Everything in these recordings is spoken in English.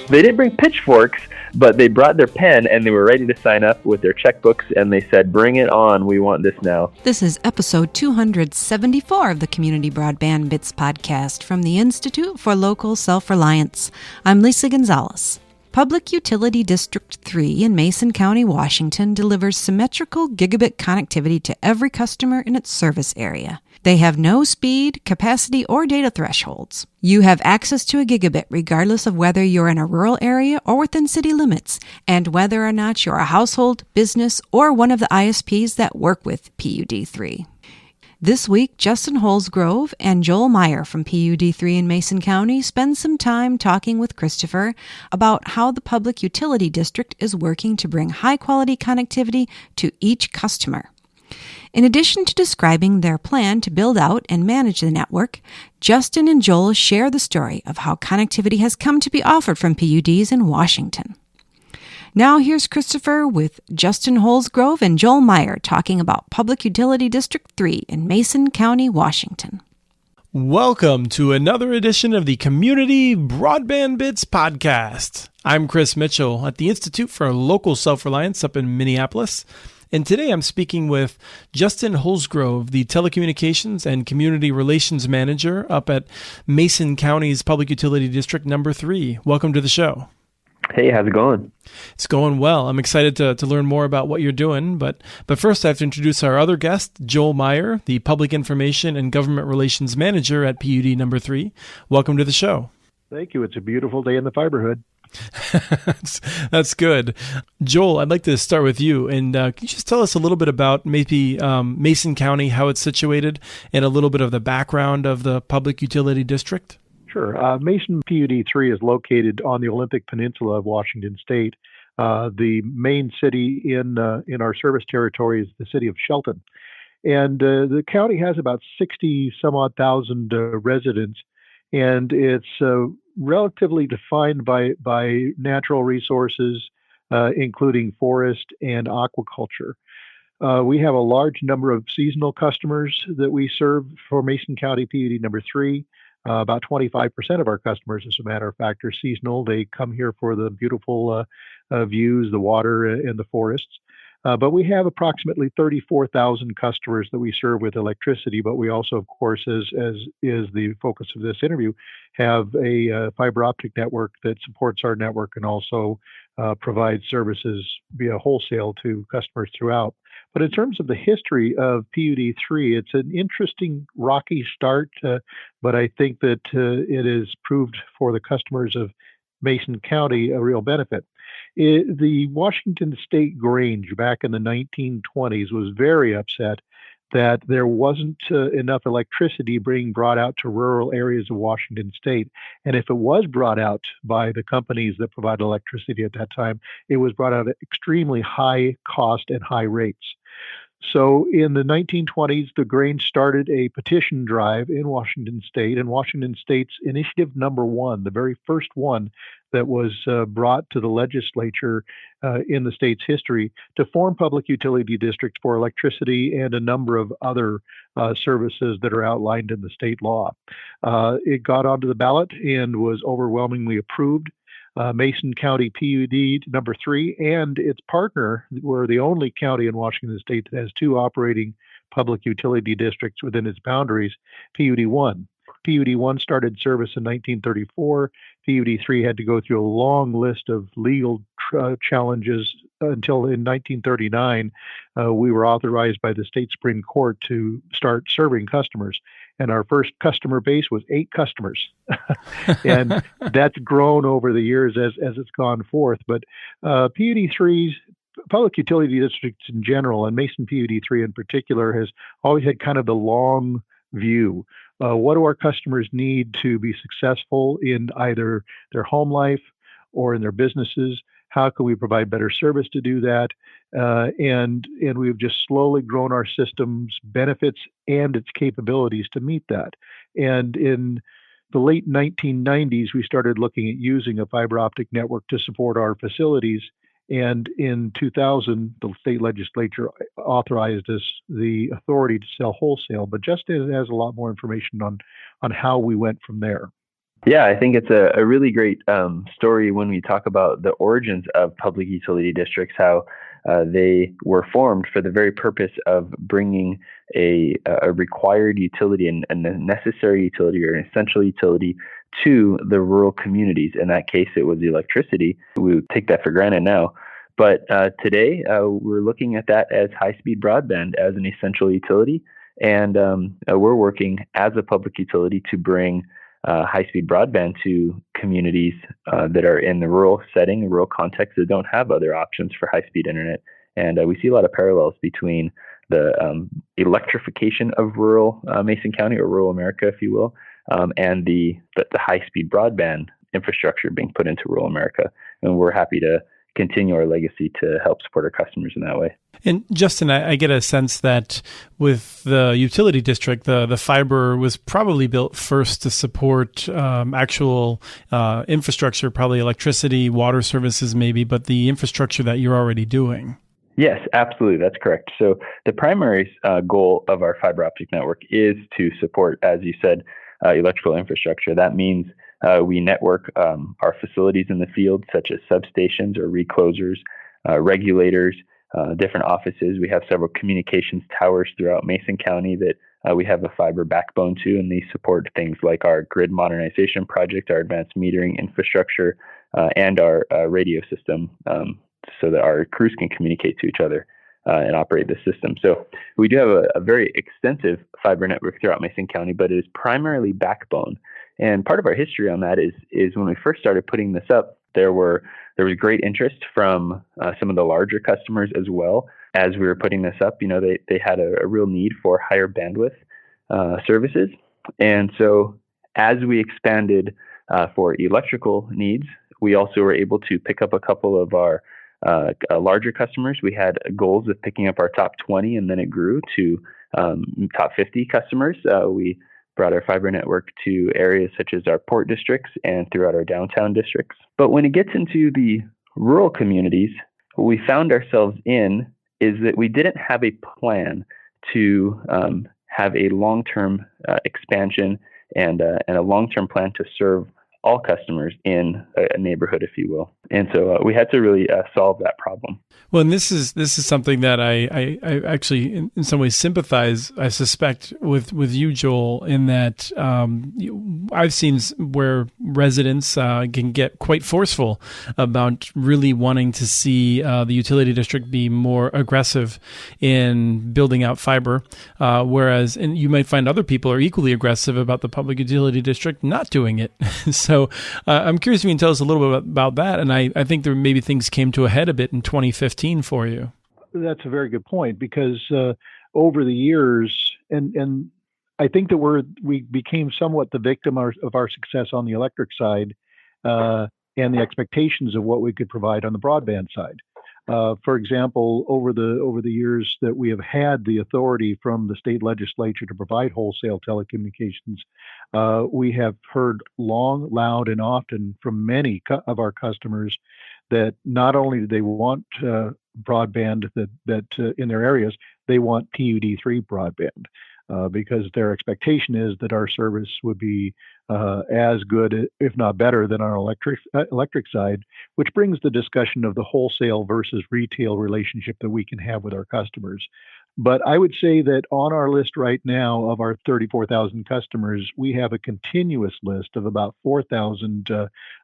They didn't bring pitchforks, but they brought their pen and they were ready to sign up with their checkbooks, and they said, "Bring it on, we want this now." This is episode 274 of the Community Broadband Bits podcast from the Institute for Local Self-Reliance. I'm Lisa Gonzalez. Public Utility District 3 in Mason County, Washington delivers symmetrical gigabit connectivity to every customer in its service area. They have no speed, capacity, or data thresholds. You have access to a gigabit regardless of whether you're in a rural area or within city limits, and whether or not you're a household, business, or one of the ISPs that work with PUD3. This week, Justin Holsgrove and Joel Meyer from PUD3 in Mason County spend some time talking with Christopher about how the Public Utility District is working to bring high-quality connectivity to each customer. In addition to describing their plan to build out and manage the network, Justin and Joel share the story of how connectivity has come to be offered from PUDs in Washington. Now here's Christopher with Justin Holsgrove and Joel Meyer talking about Public Utility District 3 in Mason County, Washington. Welcome to another edition of the Community Broadband Bits podcast. I'm Chris Mitchell at the Institute for Local Self-Reliance up in Minneapolis. And today I'm speaking with Justin Holsgrove, the Telecommunications and Community Relations Manager up at Mason County's Public Utility District number 3. Welcome to the show. Hey, how's it going? It's going well. I'm excited to learn more about what you're doing. But first I have to introduce our other guest, Joel Meyer, the Public Information and Government Relations Manager at PUD number 3. Welcome to the show. Thank you. It's a beautiful day in the Fiberhood. That's good. Joel, I'd like to start with you. And can you just tell us a little bit about maybe Mason County, how it's situated, and a little bit of the background of the Public Utility District? Sure. Mason PUD3 is located on the Olympic Peninsula of Washington State. The main city in our service territory is the city of Shelton. And the county has about 60 some odd thousand residents. And it's relatively defined by natural resources, including forest and aquaculture. We have a large number of seasonal customers that we serve for Mason County PUD number 3. About 25% of our customers, as a matter of fact, are seasonal. They come here for the beautiful views, the water, and the forests. But we have approximately 34,000 customers that we serve with electricity. But we also, of course, as is the focus of this interview, have a fiber optic network that supports our network and also provides services via wholesale to customers throughout. But in terms of the history of PUD3, it's an interesting, rocky start, but I think that it has proved for the customers of Mason County a real benefit. The Washington State Grange back in the 1920s was very upset that there wasn't enough electricity being brought out to rural areas of Washington State. And if it was brought out by the companies that provided electricity at that time, it was brought out at extremely high cost and high rates. So in the 1920s, the Grange started a petition drive in Washington State, and Washington State's initiative number 1, the very first one that was brought to the legislature in the state's history, to form public utility districts for electricity and a number of other services that are outlined in the state law. It got onto the ballot and was overwhelmingly approved. Mason County PUD number 3 and its partner were the only county in Washington State that has 2 operating public utility districts within its boundaries, PUD1. PUD1 started service in 1934. PUD3 had to go through a long list of legal challenges until in 1939, we were authorized by the state Supreme Court to start serving customers. And our first customer base was 8 customers. And that's grown over the years as it's gone forth. But PUD3's public utility districts in general, and Mason PUD3 in particular, has always had kind of the long view. What do our customers need to be successful in either their home life or in their businesses? How can we provide better service to do that? And we've just slowly grown our system's benefits and its capabilities to meet that. And in the late 1990s, we started looking at using a fiber optic network to support our facilities. And in 2000, the state legislature authorized us the authority to sell wholesale. But Justin has a lot more information on how we went from there. Yeah, I think it's a really great story when we talk about the origins of public utility districts, how they were formed for the very purpose of bringing a required utility and a necessary utility or an essential utility to the rural communities. In that case, it was electricity. We would take that for granted now. But today, we're looking at that as high-speed broadband as an essential utility. And we're working as a public utility to bring high-speed broadband to communities that are in the rural setting, rural context, that don't have other options for high-speed internet. And we see a lot of parallels between the electrification of rural Mason County, or rural America, if you will, and the high-speed broadband infrastructure being put into rural America. And we're happy to continue our legacy to help support our customers in that way. And Justin, I get a sense that with the utility district, the fiber was probably built first to support actual infrastructure, probably electricity, water services maybe, but the infrastructure that you're already doing. Yes, absolutely. That's correct. So the primary goal of our fiber optic network is to support, as you said, electrical infrastructure. That means we network our facilities in the field, such as substations or reclosers, regulators, different offices. We have several communications towers throughout Mason County that we have a fiber backbone to, and these support things like our grid modernization project, our advanced metering infrastructure, and our radio system, so that our crews can communicate to each other and operate the system. So we do have a very extensive fiber network throughout Mason County, but it is primarily backbone. And part of our history on that is when we first started putting this up, there was great interest from some of the larger customers as well. As we were putting this up, they had a real need for higher bandwidth services. And so as we expanded for electrical needs, we also were able to pick up a couple of our larger customers. We had goals of picking up our top 20, and then it grew to top 50 customers. We brought our fiber network to areas such as our port districts and throughout our downtown districts. But when it gets into the rural communities, what we found ourselves in is that we didn't have a plan to have a long-term expansion and a long-term plan to serve all customers in a neighborhood, if you will. And so we had to really solve that problem. Well, and this is something that I actually in some ways sympathize, I suspect, with you, Joel, in that I've seen where residents can get quite forceful about really wanting to see the utility district be more aggressive in building out fiber, whereas and you might find other people are equally aggressive about the public utility district not doing it. So I'm curious if you can tell us a little bit about that. And I think there maybe things came to a head a bit in 2015 for you. That's a very good point, because over the years, and I think that we became somewhat the victim of our success on the electric side and the expectations of what we could provide on the broadband side. For example, over the years that we have had the authority from the state legislature to provide wholesale telecommunications, we have heard long, loud, and often from many of our customers that not only do they want broadband that in their areas, they want PUD3 broadband. Because their expectation is that our service would be as good, if not better, than our electric side, which brings the discussion of the wholesale versus retail relationship that we can have with our customers. But I would say that on our list right now of our 34,000 customers, we have a continuous list of about 4,000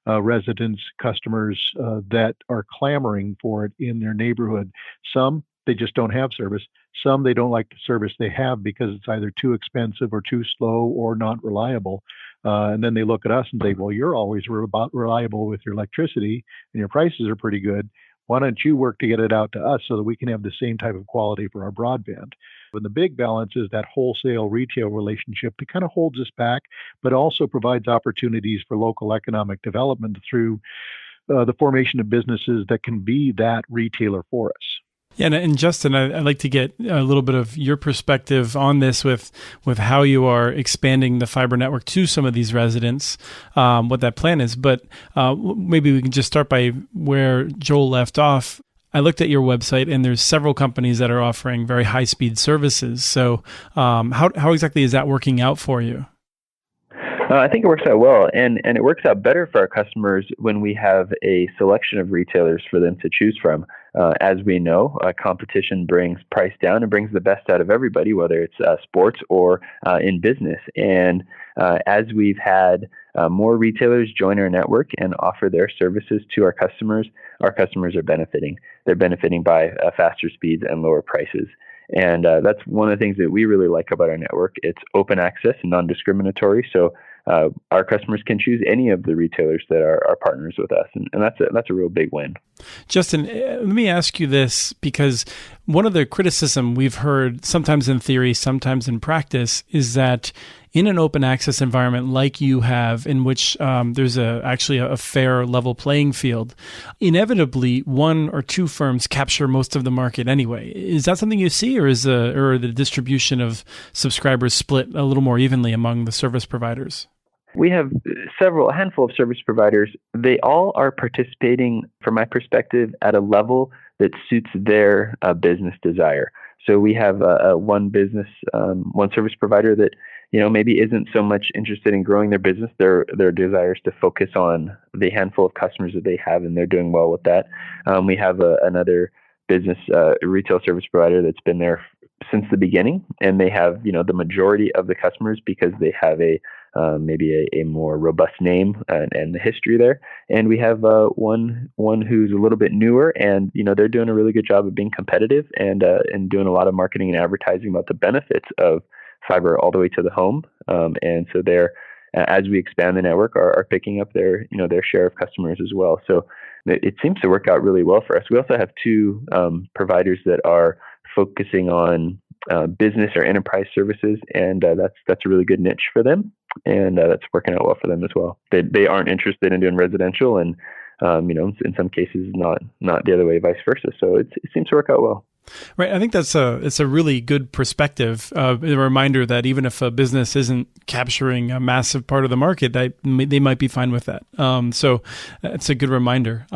residents, customers that are clamoring for it in their neighborhood. Some, they just don't have service. Some, they don't like the service they have because it's either too expensive or too slow or not reliable. And then they look at us and say, well, you're always reliable with your electricity and your prices are pretty good. Why don't you work to get it out to us so that we can have the same type of quality for our broadband? And the big balance is that wholesale retail relationship that kind of holds us back, but also provides opportunities for local economic development through the formation of businesses that can be that retailer for us. Yeah, and Justin, I'd like to get a little bit of your perspective on this with how you are expanding the fiber network to some of these residents, what that plan is. But maybe we can just start by where Joel left off. I looked at your website, and there's several companies that are offering very high-speed services. So how exactly is that working out for you? I think it works out well, and it works out better for our customers when we have a selection of retailers for them to choose from. As we know, competition brings price down and brings the best out of everybody, whether it's sports or in business. And as we've had more retailers join our network and offer their services to our customers are benefiting. They're benefiting by faster speeds and lower prices. And that's one of the things that we really like about our network. It's open access and non-discriminatory. So our customers can choose any of the retailers that are partners with us. And that's a real big win. Justin, let me ask you this, because one of the criticism we've heard, sometimes in theory, sometimes in practice, is that in an open access environment like you have, in which there's actually a fair level playing field, inevitably one or two firms capture most of the market anyway. Is that something you see, or is the distribution of subscribers split a little more evenly among the service providers? We have a handful of service providers. They all are participating, from my perspective, at a level that suits their business desire. So we have one service provider that maybe isn't so much interested in growing their business. Their desire is to focus on the handful of customers that they have, and they're doing well with that. We have another business retail service provider that's been there since the beginning, and they have the majority of the customers because they have maybe a more robust name and the history there. And we have one who's a little bit newer, and they're doing a really good job of being competitive and doing a lot of marketing and advertising about the benefits of fiber all the way to the home. And so they're, as we expand the network, are picking up their share of customers as well. So it seems to work out really well for us. We also have two providers that are focusing on business or enterprise services, and that's a really good niche for them, and that's working out well for them as well. They aren't interested in doing residential, and in some cases not the other way, vice versa. So it seems to work out well. Right. I think it's a really good perspective. A reminder that even if a business isn't capturing a massive part of the market, they might be fine with that. So it's a good reminder.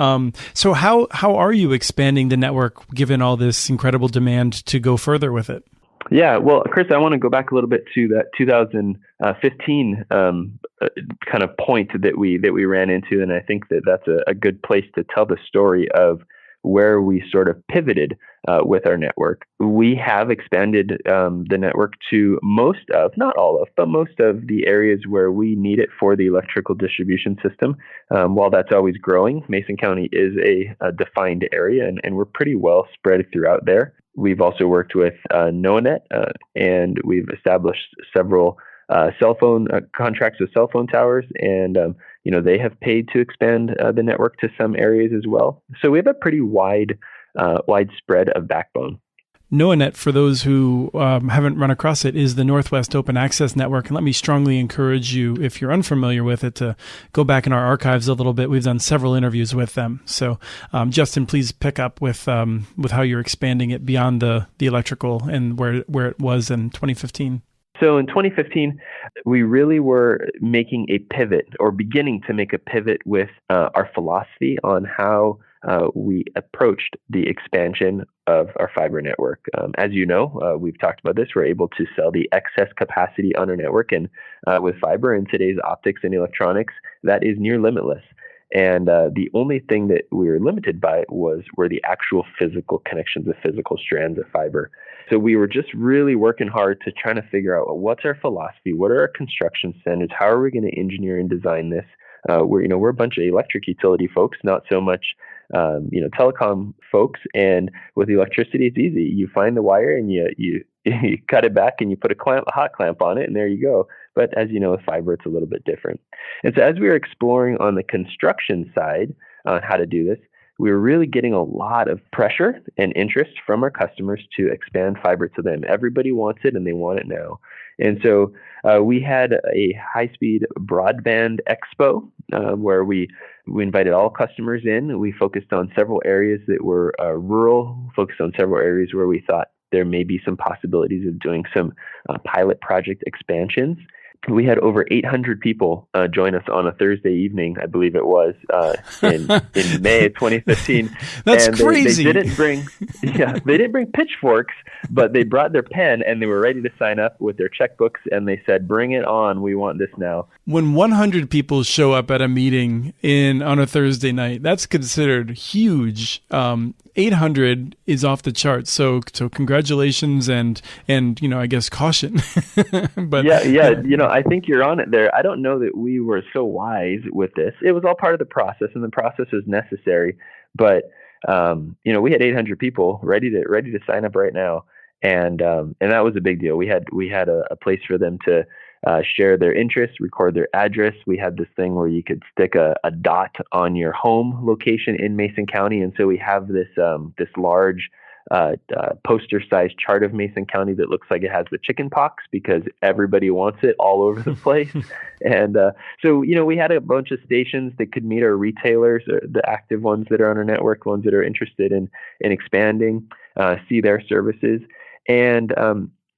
So how are you expanding the network given all this incredible demand to go further with it? Yeah, well, Chris, I want to go back a little bit to that 2015 kind of point that we ran into, and I think that's a good place to tell the story of where we sort of pivoted with our network. We have expanded the network to most of, not all of, but most of the areas where we need it for the electrical distribution system. While that's always growing, Mason County is a defined area, and we're pretty well spread throughout there. We've also worked with NoaNet, and we've established several cell phone contracts with cell phone towers, and they have paid to expand the network to some areas as well. So we have a pretty wide spread of backbone. NoaNet, for those who haven't run across it, is the Northwest Open Access Network. And let me strongly encourage you, if you're unfamiliar with it, to go back in our archives a little bit. We've done several interviews with them. So, Justin, please pick up with how you're expanding it beyond the electrical and where it was in 2015. So in 2015, we really were making a pivot, or beginning to make a pivot, with our philosophy on how we approached the expansion of our fiber network. As you know, we've talked about this. We're able to sell the excess capacity on our network, and with fiber in today's optics and electronics, that is near limitless. And the only thing that we were limited by were the actual physical connections, the physical strands of fiber. So we were just really working hard to try to figure out, what's our philosophy? What are our construction standards? How are we going to engineer and design this? We're a bunch of electric utility folks, not so much telecom folks. And with electricity, it's easy. You find the wire and you cut it back and you put a hot clamp on it, and there you go. But as you know, with fiber, it's a little bit different. And so as we were exploring on the construction side on how to do this, we were really getting a lot of pressure and interest from our customers to expand fiber to them. Everybody wants it, and they want it now. And so we had a high-speed broadband expo where we invited all customers in. We focused on several areas that were rural, focused on several areas where we thought there may be some possibilities of doing some pilot project expansions. we had over 800 people join us on a Thursday evening, I believe it was, in May of 2015. That's and crazy. They didn't bring pitchforks, but they brought their pen and they were ready to sign up with their checkbooks. And they said, "Bring it on! We want this now." When 100 people show up at a meeting on a Thursday night, that's considered huge. 800 is off the charts. So congratulations and I guess caution. But yeah, I think you're on it there. I don't know that we were so wise with this. It was all part of the process, and the process was necessary. But we had 800 people ready to sign up right now, and that was a big deal. We had a place for them to share their interests, record their address. We had this thing where you could stick a dot on your home location in Mason County, and so we have this large poster-sized chart of Mason County that looks like it has the chicken pox because everybody wants it all over the place. And so we had a bunch of stations that could meet our retailers, the active ones that are on our network, ones that are interested in expanding, see their services, and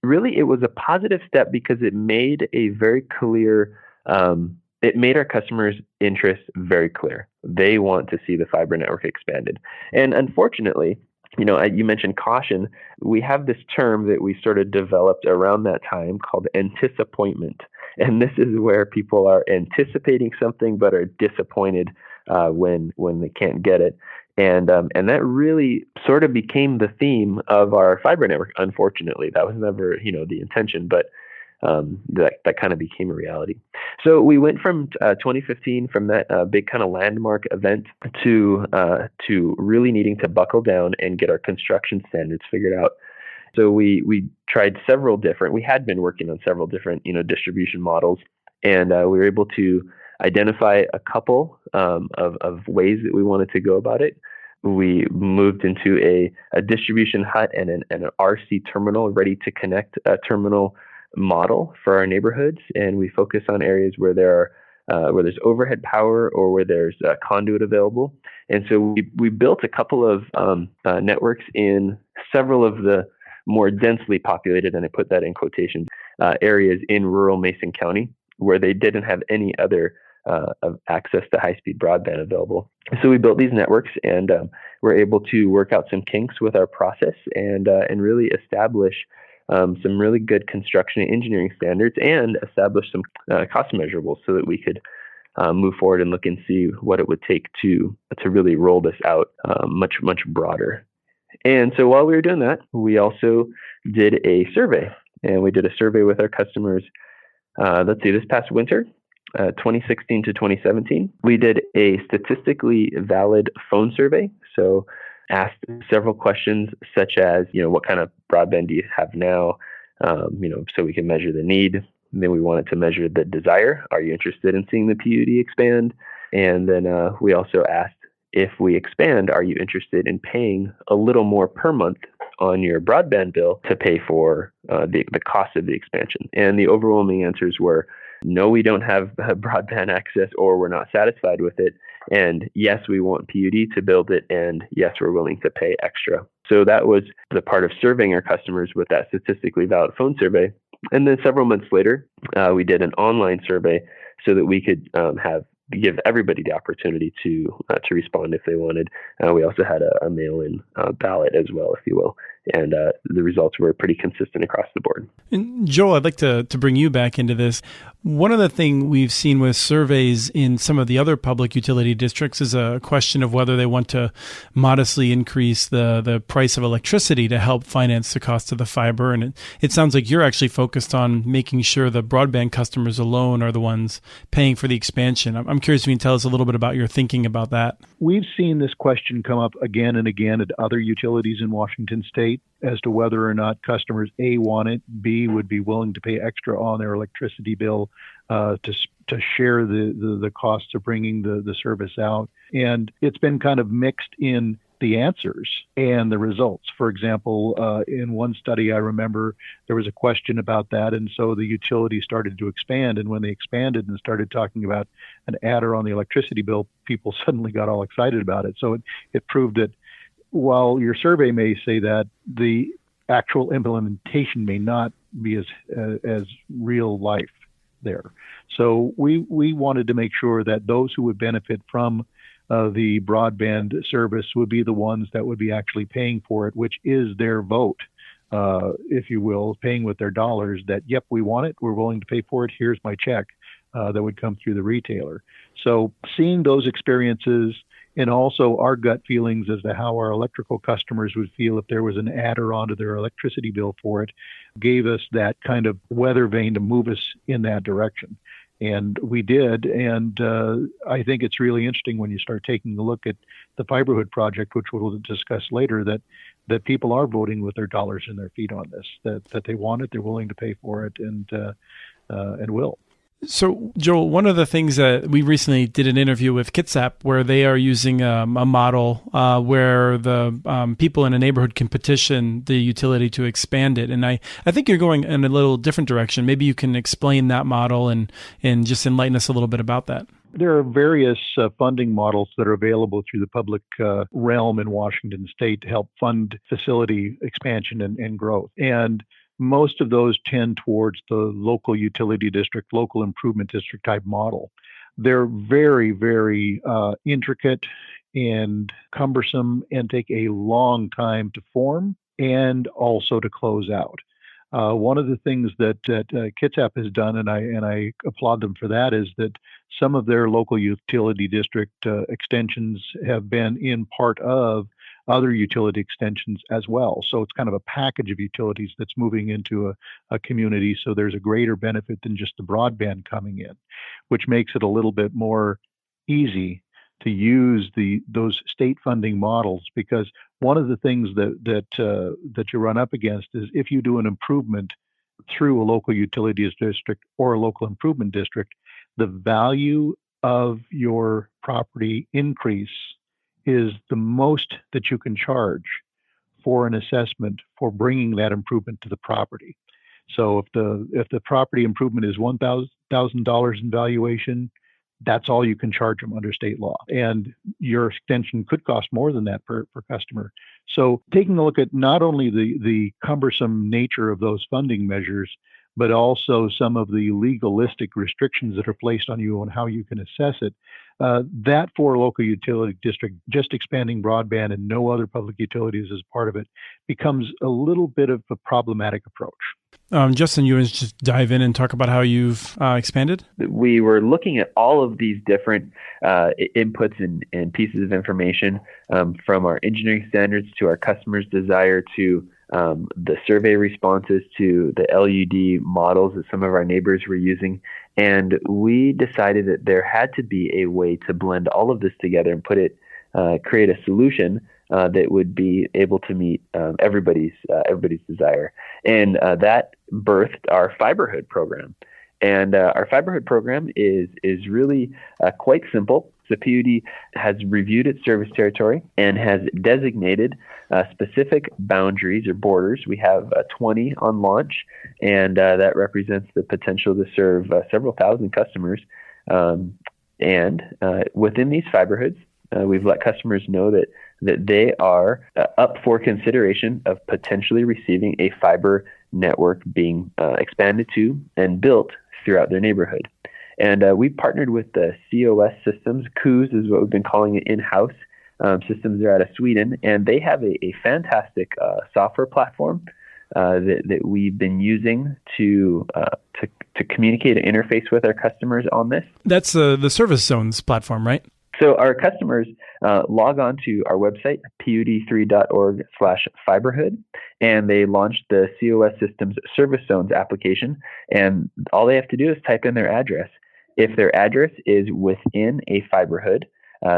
really, it was a positive step because it made a very clear, it made our customers' interests very clear. They want to see the fiber network expanded. And unfortunately, you mentioned caution. We have this term that we sort of developed around that time called anticipappointment. And this is where people are anticipating something but are disappointed when they can't get it. And that really sort of became the theme of our fiber network. Unfortunately, that was never, the intention, but that kind of became a reality. So we went from 2015, from that big kind of landmark event to really needing to buckle down and get our construction standards figured out. So we tried we had been working on several different, distribution models, and we were able to identify a couple of ways that we wanted to go about it. We moved into a distribution hut and an RC terminal, ready to connect terminal model for our neighborhoods, and we focus on areas where there's overhead power or where there's conduit available. And so we built a couple of networks in several of the more densely populated, and I put that in quotations, areas in rural Mason County where they didn't have any other of access to high-speed broadband available. So we built these networks, and we're able to work out some kinks with our process and really establish some really good construction and engineering standards, and establish some cost measurables so that we could move forward and look and see what it would take to really roll this out much broader. And so while we were doing that, we also did a survey, and we did a survey with our customers. This past winter. 2016 to 2017, we did a statistically valid phone survey. So asked several questions such as, what kind of broadband do you have now? So we can measure the need. And then we wanted to measure the desire. Are you interested in seeing the PUD expand? And then we also asked, if we expand, are you interested in paying a little more per month on your broadband bill to pay for the cost of the expansion? And the overwhelming answers were, no, we don't have broadband access, or we're not satisfied with it. And yes, we want PUD to build it. And yes, we're willing to pay extra. So that was the part of surveying our customers with that statistically valid phone survey. And then several months later, we did an online survey so that we could give everybody the opportunity to respond if they wanted. We also had a mail-in ballot as well, if you will. And the results were pretty consistent across the board. And Joel, I'd like to bring you back into this. One of the things we've seen with surveys in some of the other public utility districts is a question of whether they want to modestly increase the price of electricity to help finance the cost of the fiber. And it sounds like you're actually focused on making sure the broadband customers alone are the ones paying for the expansion. I'm curious if you can tell us a little bit about your thinking about that. We've seen this question come up again and again at other utilities in Washington State as to whether or not customers, A, want it, B, would be willing to pay extra on their electricity bill to share the costs of bringing the service out. And it's been kind of mixed in the answers and the results. For example, in one study, I remember there was a question about that, and so the utility started to expand. And when they expanded and started talking about an adder on the electricity bill, people suddenly got all excited about it. So it proved that while your survey may say that, the actual implementation may not be as real life. there. So we wanted to make sure that those who would benefit from the broadband service would be the ones that would be actually paying for it, which is their vote, if you will, paying with their dollars that, yep, we want it, we're willing to pay for it, here's my check, that would come through the retailer. So seeing those experiences and also our gut feelings as to how our electrical customers would feel if there was an adder onto their electricity bill for it gave us that kind of weather vane to move us in that direction. And we did. And I think it's really interesting when you start taking a look at the Fiberhood project, which we'll discuss later, that people are voting with their dollars and their feet on this, that they want it, they're willing to pay for it, and will. So, Joel, one of the things that we recently did an interview with Kitsap where they are using a model where the people in a neighborhood can petition the utility to expand it. And I think you're going in a little different direction. Maybe you can explain that model and just enlighten us a little bit about that. There are various funding models that are available through the public realm in Washington State to help fund facility expansion and growth. And most of those tend towards the local utility district, local improvement district type model. They're very, very intricate and cumbersome and take a long time to form and also to close out. One of the things that Kitsap has done, and I applaud them for that, is that some of their local utility district extensions have been in part of other utility extensions as well. So it's kind of a package of utilities that's moving into a community. So there's a greater benefit than just the broadband coming in, which makes it a little bit more easy to use those state funding models, because one of the things that you run up against is if you do an improvement through a local utilities district or a local improvement district, the value of your property increase is the most that you can charge for an assessment for bringing that improvement to the property. So if the property improvement is $1,000 in valuation, that's all you can charge them under state law. And your extension could cost more than that per customer. So taking a look at not only the cumbersome nature of those funding measures, but also some of the legalistic restrictions that are placed on you on how you can assess it, that for a local utility district, just expanding broadband and no other public utilities as part of it becomes a little bit of a problematic approach. Justin, you want to just dive in and talk about how you've expanded? We were looking at all of these different inputs and pieces of information, from our engineering standards to our customers' desire to the survey responses to the LUD models that some of our neighbors were using. And we decided that there had to be a way to blend all of this together and create a solution that would be able to meet everybody's desire. And that birthed our Fiberhood program. And our Fiberhood program is really quite simple. The PUD has reviewed its service territory and has designated specific boundaries or borders. We have 20 on launch, and that represents the potential to serve several thousand customers. And within these Fiberhoods, we've let customers know that they are up for consideration of potentially receiving a fiber network being expanded to and built throughout their neighborhood. And we partnered with the COS systems. COOS is what we've been calling it in-house. Systems are out of Sweden, and they have a fantastic software platform that we've been using to communicate and interface with our customers on this. That's the Service Zones platform, right? So our customers log on to our website, pud3.org/Fiberhood, and they launched the COS Systems Service Zones application. And all they have to do is type in their address. If their address is within a Fiberhood,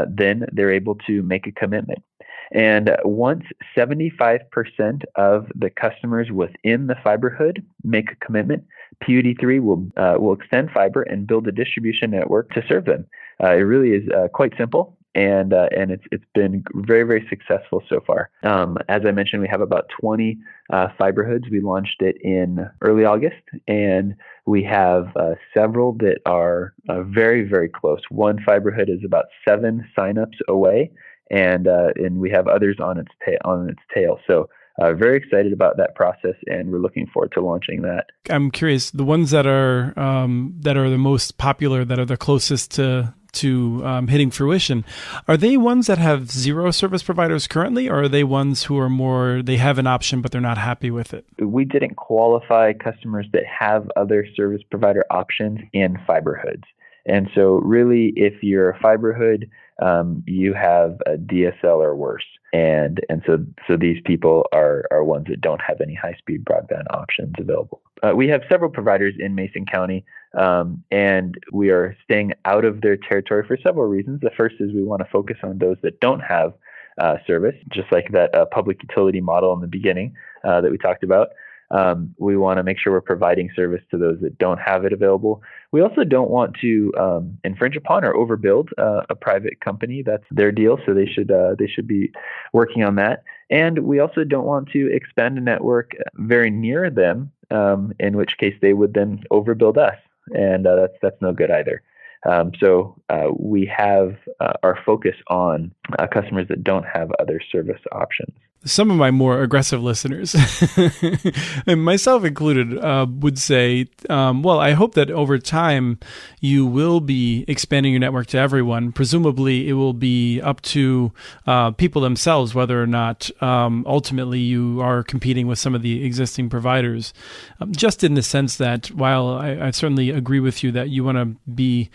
then they're able to make a commitment. And once 75% of the customers within the Fiberhood make a commitment, PUD3 will extend fiber and build a distribution network to serve them. It really is quite simple, and it's been very, very successful so far. As I mentioned, we have about 20 Fiberhoods. We launched it in early August, and we have several that are very, very close. One Fiberhood is about 7 signups away, and we have others on its tail. So very excited about that process, and we're looking forward to launching that. I'm curious, the ones that are the most popular, that are the closest to hitting fruition, are they ones that have zero service providers currently, or are they ones who are more, they have an option but they're not happy with it? We didn't qualify customers that have other service provider options in Fiberhoods. And so really, if you're a Fiberhood, you have a DSL or worse. And so these people are ones that don't have any high-speed broadband options available. We have several providers in Mason County, and we are staying out of their territory for several reasons. The first is we want to focus on those that don't have service, just like that public utility model in the beginning that we talked about. We want to make sure we're providing service to those that don't have it available. We also don't want to infringe upon or overbuild a private company. That's their deal, so they should be working on that. And we also don't want to expand a network very near them, in which case they would then overbuild us, and that's no good either. So we have our focus on customers that don't have other service options. Some of my more aggressive listeners, and myself included, would say, well, I hope that over time you will be expanding your network to everyone. Presumably it will be up to people themselves whether or not ultimately you are competing with some of the existing providers. Just in the sense that while I certainly agree with you that you want to be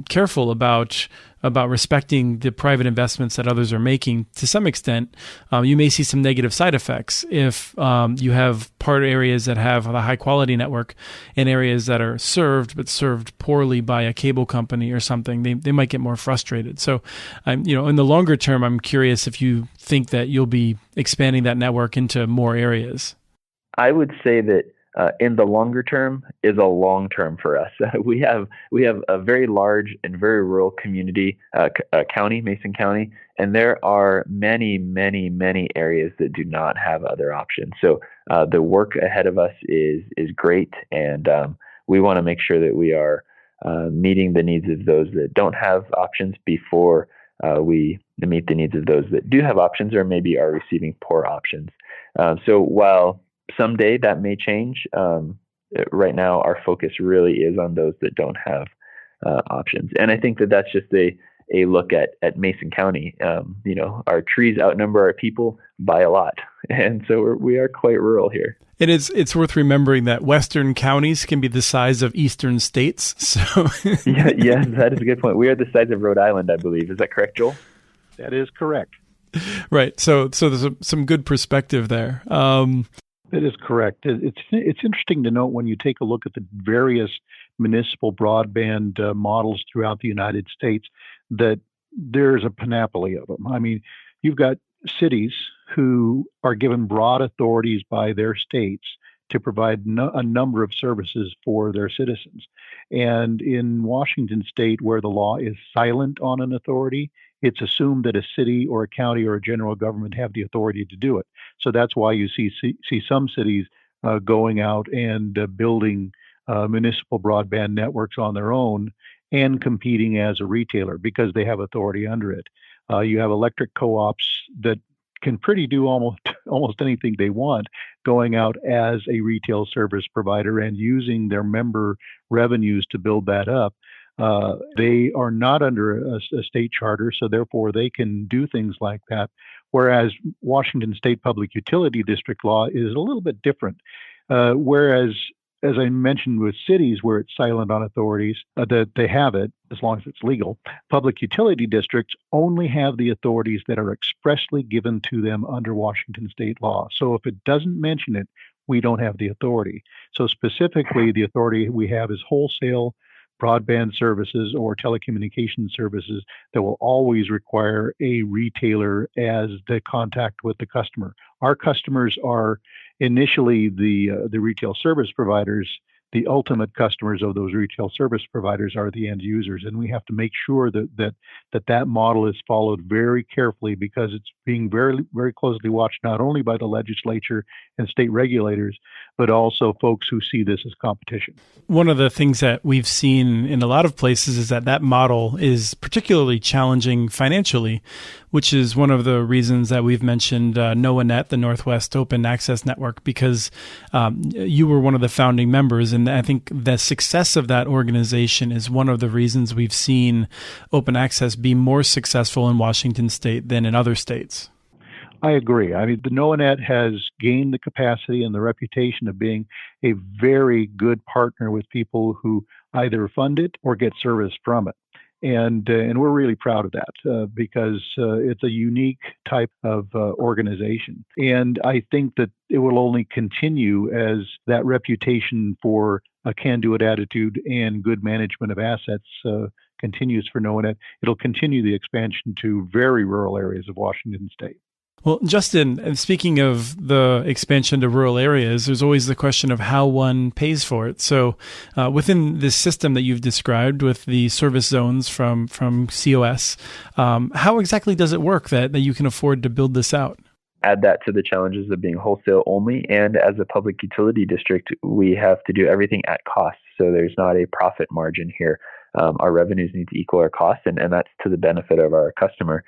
careful about respecting the private investments that others are making, to some extent, you may see some negative side effects if you have part areas that have a high quality network and areas that are served but served poorly by a cable company or something. They might get more frustrated. So, in the longer term, I'm curious if you think that you'll be expanding that network into more areas. I would say that in the longer term is a long term for us. We have a very large and very rural community, county, Mason County, and there are many, many, many areas that do not have other options. So the work ahead of us is great, and we want to make sure that we are meeting the needs of those that don't have options before we meet the needs of those that do have options or maybe are receiving poor options. So while someday that may change, right now our focus really is on those that don't have options. And I think that that's just a look at Mason County. Our trees outnumber our people by a lot. And so we are quite rural here. And it's worth remembering that Western counties can be the size of Eastern states. So yeah, that is a good point. We are the size of Rhode Island, I believe. Is that correct, Joel? That is correct. Right. So there's some good perspective there. That is correct. It's interesting to note when you take a look at the various municipal broadband models throughout the United States that there's a panoply of them. I mean, you've got cities who are given broad authorities by their states to provide a number of services for their citizens. And in Washington State, where the law is silent on an authority, it's assumed that a city or a county or a general government have the authority to do it. So that's why you see some cities going out and building municipal broadband networks on their own and competing as a retailer because they have authority under it. You have electric co-ops that can pretty do almost anything they want, going out as a retail service provider and using their member revenues to build that up. They are not under a state charter, so therefore they can do things like that. Whereas Washington State Public Utility District law is a little bit different. Whereas, as I mentioned with cities where it's silent on authorities, that they have it as long as it's legal, public utility districts only have the authorities that are expressly given to them under Washington state law. So if it doesn't mention it, we don't have the authority. So specifically, the authority we have is wholesale broadband services or telecommunications services that will always require a retailer as the contact with the customer. Our customers are initially the retail service providers, the ultimate customers of those retail service providers are the end users. And we have to make sure that model is followed very carefully, because it's being very, very closely watched, not only by the legislature and state regulators, but also folks who see this as competition. One of the things that we've seen in a lot of places is that model is particularly challenging financially, which is one of the reasons that we've mentioned NOAANet, the Northwest Open Access Network, because you were one of the founding members. And I think the success of that organization is one of the reasons we've seen open access be more successful in Washington State than in other states. I agree. I mean, the NOAANet has gained the capacity and the reputation of being a very good partner with people who either fund it or get service from it. And we're really proud of that because it's a unique type of organization. And I think that it will only continue as that reputation for a can-do-it attitude and good management of assets continues for NOAANet. It'll continue the expansion to very rural areas of Washington State. Well, Justin, speaking of the expansion to rural areas, there's always the question of how one pays for it. So within this system that you've described with the service zones from COS, how exactly does it work that you can afford to build this out? Add that to the challenges of being wholesale only. And as a public utility district, we have to do everything at cost. So there's not a profit margin here. Our revenues need to equal our costs, and that's to the benefit of our customer.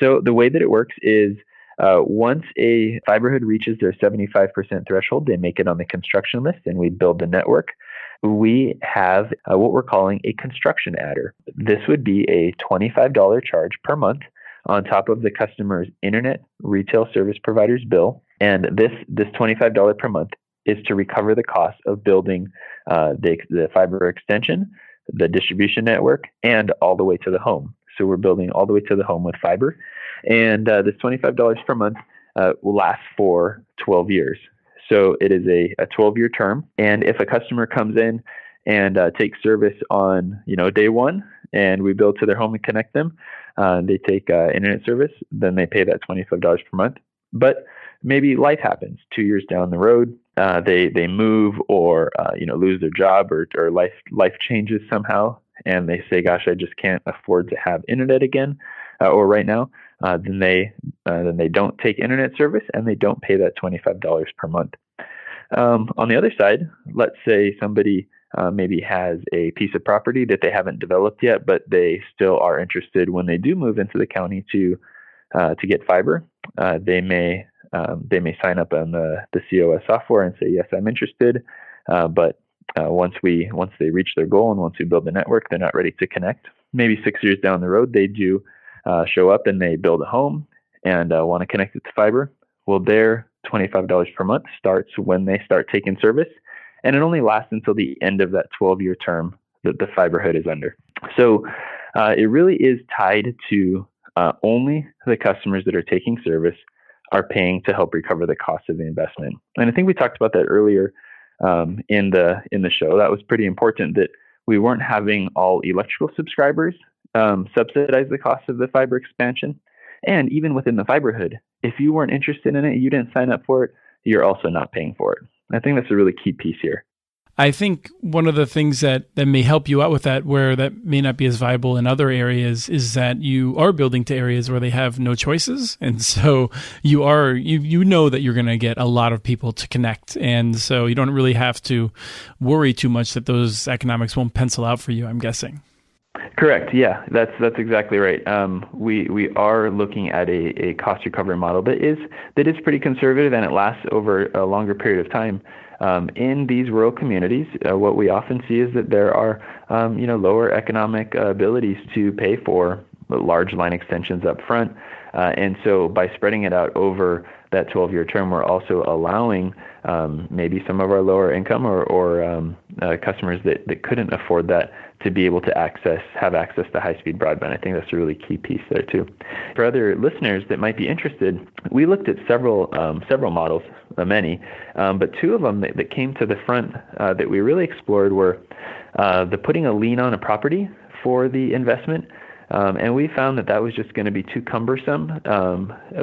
So the way that it works is once a Fiberhood reaches their 75% threshold, they make it on the construction list and we build the network. We have what we're calling a construction adder. This would be a $25 charge per month on top of the customer's internet retail service provider's bill. And this $25 per month is to recover the cost of building the fiber extension, the distribution network, and all the way to the home. So we're building all the way to the home with fiber. And this $25 per month will last for 12 years. So it is a 12-year term. And if a customer comes in and takes service on day one, and we build to their home and connect them, they take internet service, then they pay that $25 per month. But maybe life happens 2 years down the road. They move or lose their job or life changes somehow. And they say, gosh, I just can't afford to have internet again, or right now, then they don't take internet service and they don't pay that $25 per month. On the other side, let's say somebody maybe has a piece of property that they haven't developed yet, but they still are interested when they do move into the county to get fiber. They may sign up on the COS software and say, yes, I'm interested, but once they reach their goal and once we build the network, they're not ready to connect. Maybe 6 years down the road, they do show up and they build a home and want to connect it to fiber. Well, their $25 per month starts when they start taking service, and it only lasts until the end of that 12-year term that the Fiberhood is under. So it really is tied to only the customers that are taking service are paying to help recover the cost of the investment. And I think we talked about that earlier in the show. That was pretty important, that we weren't having all electrical subscribers subsidize the cost of the fiber expansion. And even within the Fiberhood, if you weren't interested in it, you didn't sign up for it, you're also not paying for it. I think that's a really key piece here. I think one of the things that may help you out with that, where that may not be as viable in other areas, is that you are building to areas where they have no choices. And so you know that you're going to get a lot of people to connect. And so you don't really have to worry too much that those economics won't pencil out for you, I'm guessing. Correct. Yeah, that's exactly right. We are looking at a cost recovery model that is pretty conservative, and it lasts over a longer period of time. In these rural communities, what we often see is that there are lower economic abilities to pay for large line extensions up front. And so by spreading it out over that 12-year term, we're also allowing maybe some of our lower income or customers that couldn't afford that to be able to have access to high-speed broadband. I think that's a really key piece there too. For other listeners that might be interested, we looked at several models, many, but two of them that came to the front that we really explored were the putting a lien on a property for the investment. And we found that was just going to be too cumbersome,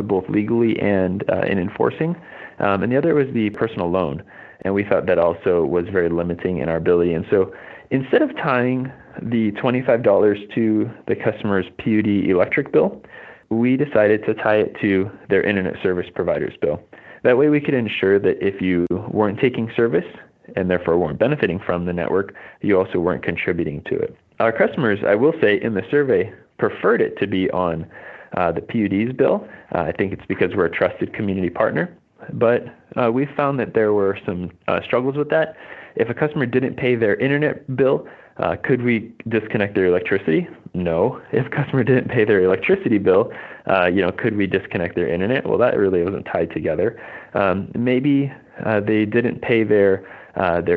both legally and in enforcing. And the other was the personal loan. and we thought that also was very limiting in our ability. And so instead of tying the $25 to the customer's PUD electric bill, we decided to tie it to their internet service provider's bill. That way we could ensure that if you weren't taking service and therefore weren't benefiting from the network, you also weren't contributing to it. Our customers, I will say, in the survey preferred it to be on the PUD's bill. I think it's because we're a trusted community partner, but we found that there were some struggles with that. If a customer didn't pay their internet bill, could we disconnect their electricity? No. If a customer didn't pay their electricity bill, could we disconnect their internet? Well, that really wasn't tied together. Maybe they didn't pay their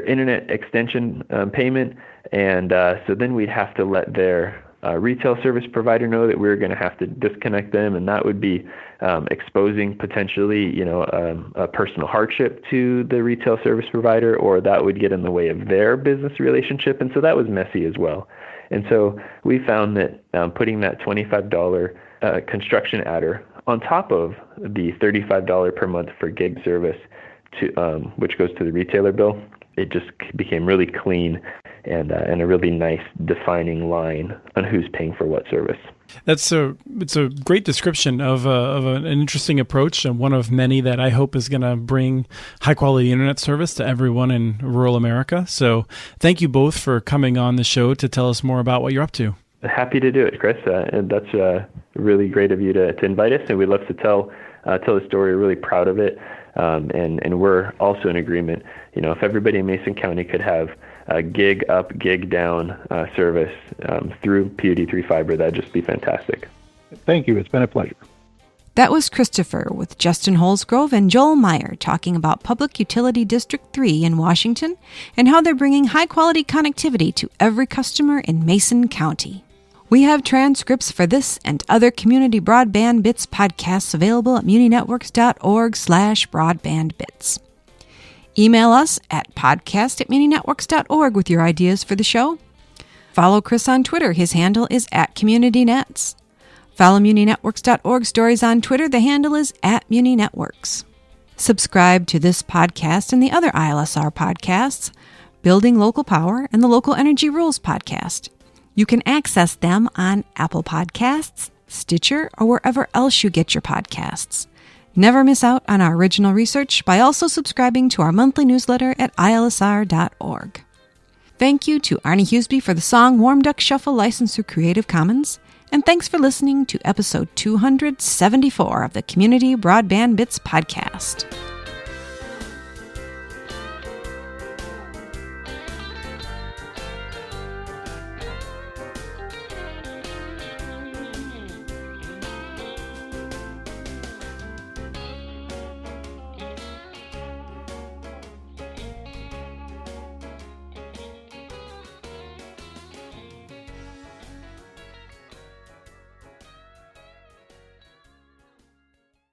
internet extension payment, and so then we'd have to let their retail service provider know that we were going to have to disconnect them, and that would be exposing potentially, a personal hardship to the retail service provider, or that would get in the way of their business relationship, and so that was messy as well. And so we found that putting that $25 construction adder on top of the $35 per month for gig service, which goes to the retailer bill, it just became really clean and a really nice defining line on who's paying for what service. It's a great description of an interesting approach, and one of many that I hope is going to bring high quality internet service to everyone in rural America. So thank you both for coming on the show to tell us more about what you're up to. Happy to do it, Chris. And that's really great of you to invite us, and we'd love to tell the story. We're really proud of it, and we're also in agreement. If everybody in Mason County could have a gig up, gig down service through PUD3 fiber, that'd just be fantastic. Thank you. It's been a pleasure. That was Christopher with Justin Holsgrove and Joel Meyer talking about Public Utility District 3 in Washington and how they're bringing high-quality connectivity to every customer in Mason County. We have transcripts for this and other Community Broadband Bits podcasts available at muninetworks.org/broadbandbits. Email us at podcast@muninetworks.org with your ideas for the show. Follow Chris on Twitter. His handle is @CommunityNets. Follow muninetworks.org stories on Twitter. The handle is @muninetworks. Subscribe to this podcast and the other ILSR podcasts, Building Local Power and the Local Energy Rules podcast. You can access them on Apple Podcasts, Stitcher, or wherever else you get your podcasts. Never miss out on our original research by also subscribing to our monthly newsletter at ilsr.org. Thank you to Arnie Huseby for the song Warm Duck Shuffle licensed through Creative Commons, and thanks for listening to episode 274 of the Community Broadband Bits podcast.